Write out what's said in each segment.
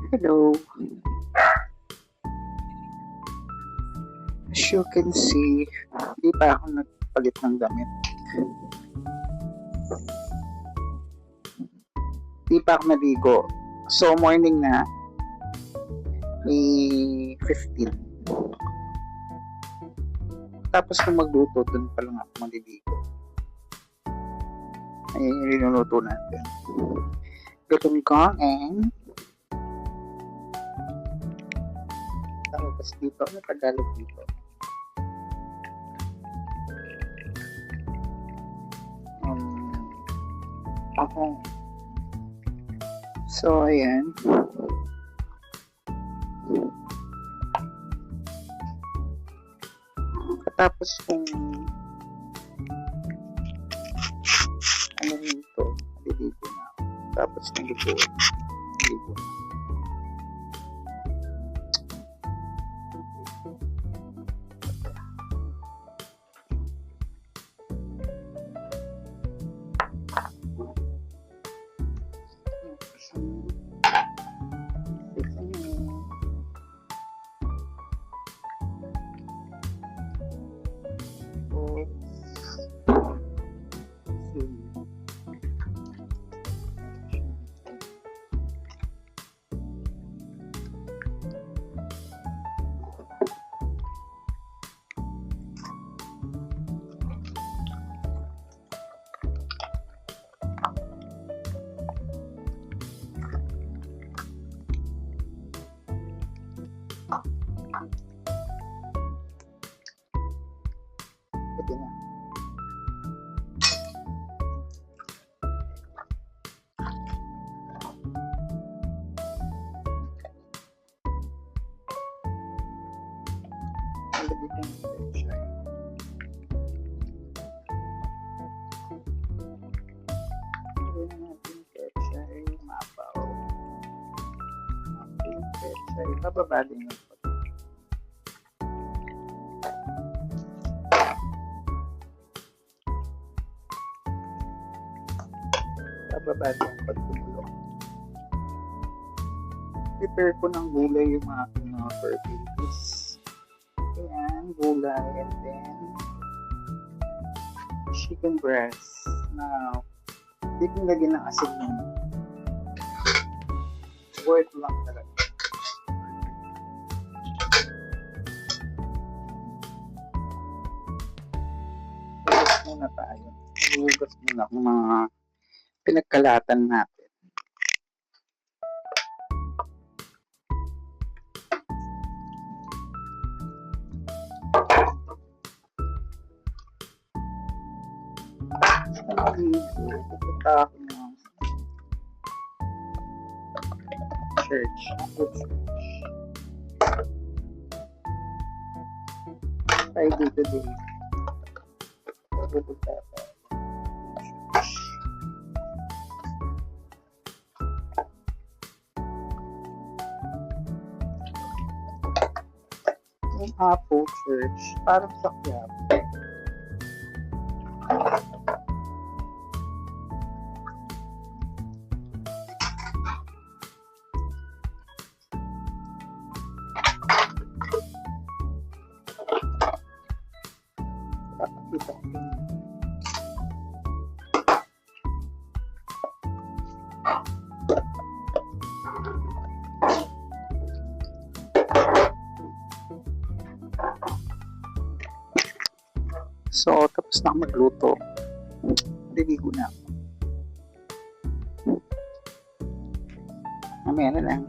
Hello. As you can see, di pa ako nagpalit ng damit. Di pa ako naligo. So, morning na. May 15. Tapos kung magluto, dun pa lang ako maliligo. Ayan yung linuluto natin. Gutom ko and tapos dito, ano Tagalog dito? Okay. So, ayan. Tapos kung ano nito, maliligo na ako. Tapos kung luto, maliligo na. Pwede na. Lagyan ko yung pechay. Lagyan natin yung pechay, mabaw. Yung pechay, bababa din yung bababa din yung pagtumulong. Prepare ko ng gulay yung aking mga burgers. Ayan, gulay and then chicken breast. Now, hindi kong lagyan ng asin yun. Word lang talaga. Hugas muna tayo. Hugas muna kung mga pinagkalatan natin. Pupunta ako ng church. Friday today. Pupunta ako. Yung Apple Church, parang sa Quiapo. Papakita ko yun. So, tapos na ako magluto. Liligo na ako. Mamaya na lang.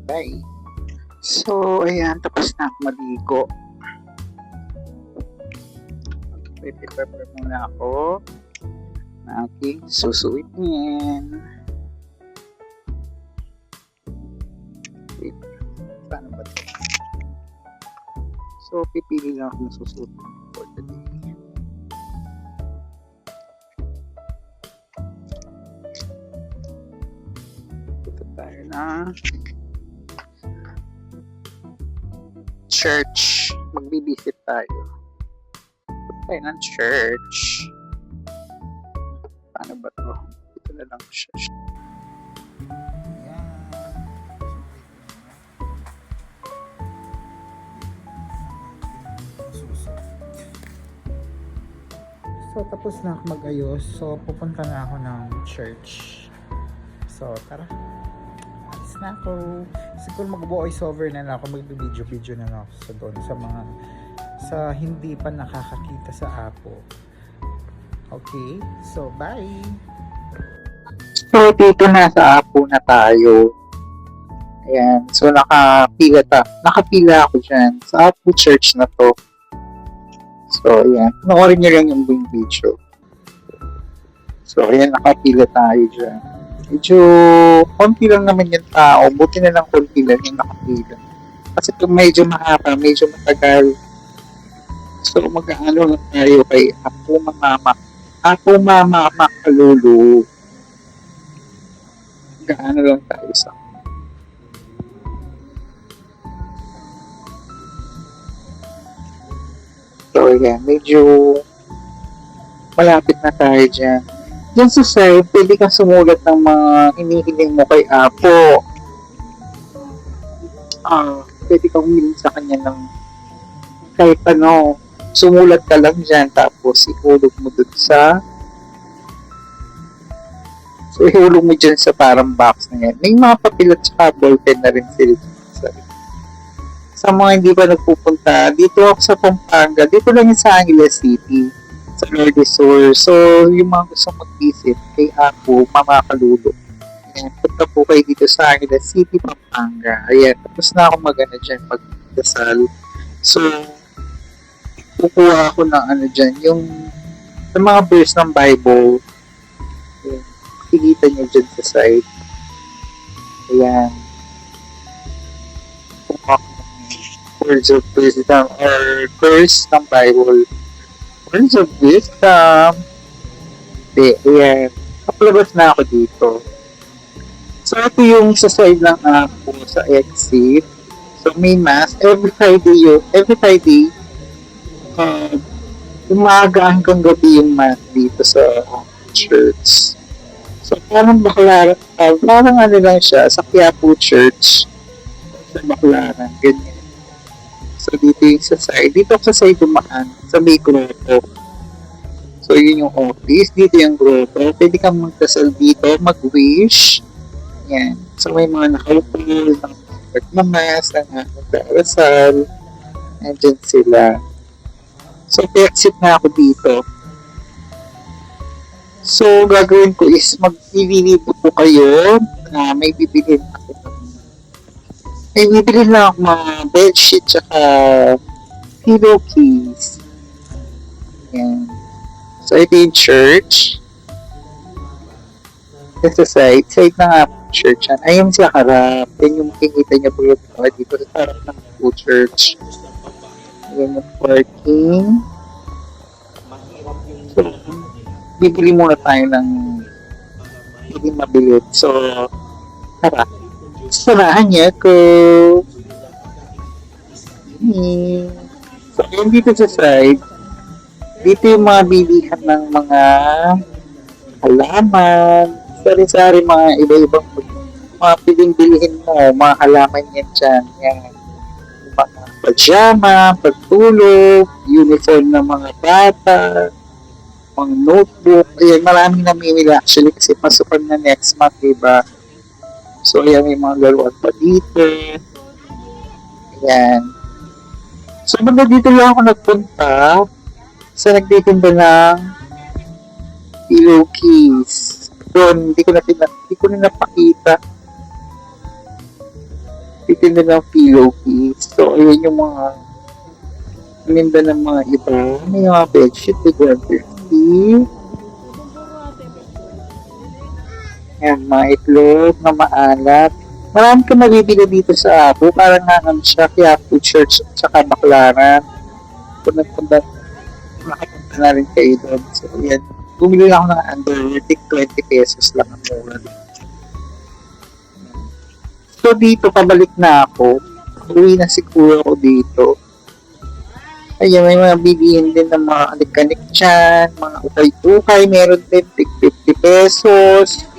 Bye. So, ayan. Tapos na ako maligo. Prepare muna ako na aking susuitin. Wait. Paano ba ito? So, pipili lang ako na susuitin for the day. Tayo na church. Magbibisit tayo. Tayo ng church. Paano ba to? Ito na lang siya. Ayan. So, tapos na ako mag-ayos. So, pupunta na ako ng church. So, tara. Alis na ako. Siguro mag-voice over na lang ako. Mag-video-video na lang ako sa doon. Sa mga, sa hindi pa nakakakita sa Apo. Okay? So, bye! So, dito na sa Apo na tayo. Ayan. So, nakapila ako dyan sa Apo Church na to. So, ayan. Panoorin nyo lang yung buong video. So, ayan. Nakapila tayo dyan. Medyo konti lang naman yung tao. Buti na lang konti lang yung nakapila. Kasi kung medyo mahaba, medyo matagal. So, mag-aano na tayo kay Apo Mama Makalulu. Mag-aano lang tayo sa So, ayan, medyo malapit na tayo dyan. Diyan sa side, pwede kang sumulat ng mga hinihiling mo kay Apo. Pwede kang humiling sa kanya ng kahit ano, sumulat ka lang dyan, tapos ihulog mo dun ihulog mo dyan sa parang box na yan. May mga papel at saka ballpen na rin sila dyan. Sa mga hindi pa nagpupunta, dito ako sa Pampanga, dito lang yung sa Angeles City, sa Lourdes Sur. So, yung mga gusto mag-visit kay Apo, Mama Kalulu. Ayan, punta po kayo dito sa Angeles City, Pampanga. Ayan, tapos na ako mag-ano dyan, mag-dasal. So, kukuha ako ng dyan, yung sa mga verse ng Bible. Ayan, makikita nyo dyan sa side. Ayan. Kukuha ko words of wisdom or verse ng Bible. Words of wisdom. Ayan. Kapalabas na ako dito. So, ito yung sa side ng Apo sa exit. So, may mass. Every Friday, umaga hanggang gabi yung mass dito sa church. So, parang parang ano lang siya, sa Quiapo Church. Sa Baclaran, ganyan. So, dito yung sa side. Dito ako sa side dumaan. Sa may grotto. So, yun yung office. Dito yung grotto. Pwede kang magdasal dito. Mag-wish. Yan. So, may mga nakaupo. Nagmamas. Nagdarasal. Nandyan sila. So, exit na ako dito. So, gagawin ko is mag-i-video po kayo na may bibilhin ako. May bibili lang ako mga bedsheet tsaka pillowcase. Ayan. So, ito yung church. Ito sa side na nga po church. Ayun sa harap. Yan yung makikita niya po dito sa harap ng po church. Ayan yung parking. So, bibili muna tayo ng hindi mabilit. So, harap. Sarahan niya ko. So, yun dito sa side. Dito yung mga bilihan ng mga halaman. Sari-sari mga iba-ibang mga piling bilihin mo. Mga halaman yan dyan. Yan. Mga pajama, pagtulog, uniform ng mga bata, mga notebook. Ayan, maraming namimili actually kasi pasukan na next month, diba? So, ayan, may mga laruan pa dito. Ayan. So, baga dito lang ako nagpunta sa nagtitinda ng pillowcase. Doon, hindi ko na napakita. Titinda ng pillowcase. So, ayan yung mga tininda ng mga iba. May mga bedsheet, big 150. Ayan, mga itlog na maalat. Marami ka mabibili dito sa Apo. Parang naman siya, Quiapo Church at saka Baclaran. Kung nagpunta na rin kayo doon. So, yan. Bumili lang ako ng underwear. 20 pesos lang ang mura. So, dito, pabalik na ako. Uwi na siguro ako dito. Ayan, may mga bibilihin din ng mga anik-anik dyan. Mga ukay-ukay. Meron din 50 pesos.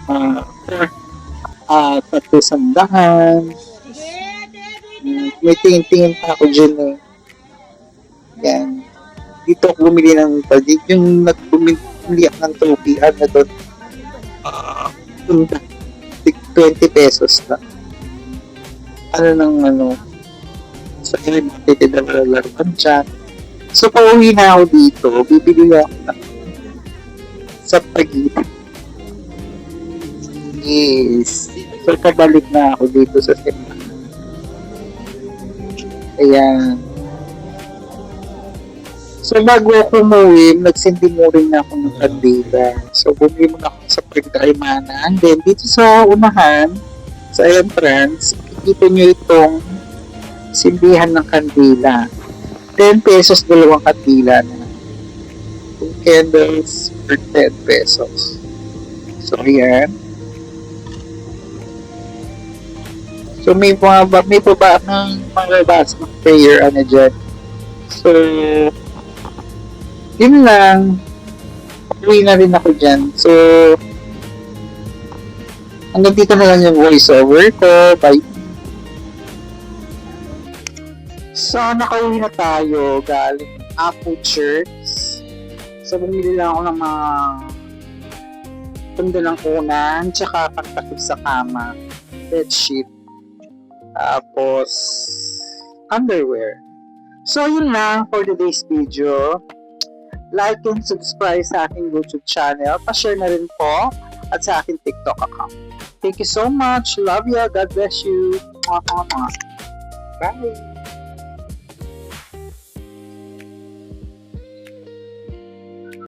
300. May tingin-tingin pa ako dyan eh. Yan. dito ako bumili ng tadik. Yung nagbumili ako ng trophy, ano doon, punta, 20 pesos na. So yun, matitid na laruan dyan. So pauwi na ako dito, bibili ako ng sa pagitan. Yes. So pabalik na ako dito sa simbahan. Ayan. So bago ako umuwi, nagsindi mo rin ako ng kandila. So bumili muna ako sa Pagkaimanan. Then dito sa unahan, sa entrance, makikita nyo itong sindihan ng kandila. 10 pesos, dalawang kandila na. 2 candles for 10 pesos. So ayan. So may pa ba ng mga bas ng prayer ano dyan. So yun lang. Uwi na rin ako dyan. So hanggang dito na lang yung voiceover ko. Bye. So nakauwi na tayo galing Apple Church. So bumili lang ako ng mga tundo ng unan tsaka pagtakip sa kama. Bedsheet. Tapos underwear. So yun lang for today's video. Like and subscribe sa aking YouTube channel. Pa-share na rin po at sa aking TikTok account. Thank you so much. Love you. God bless you. Bye.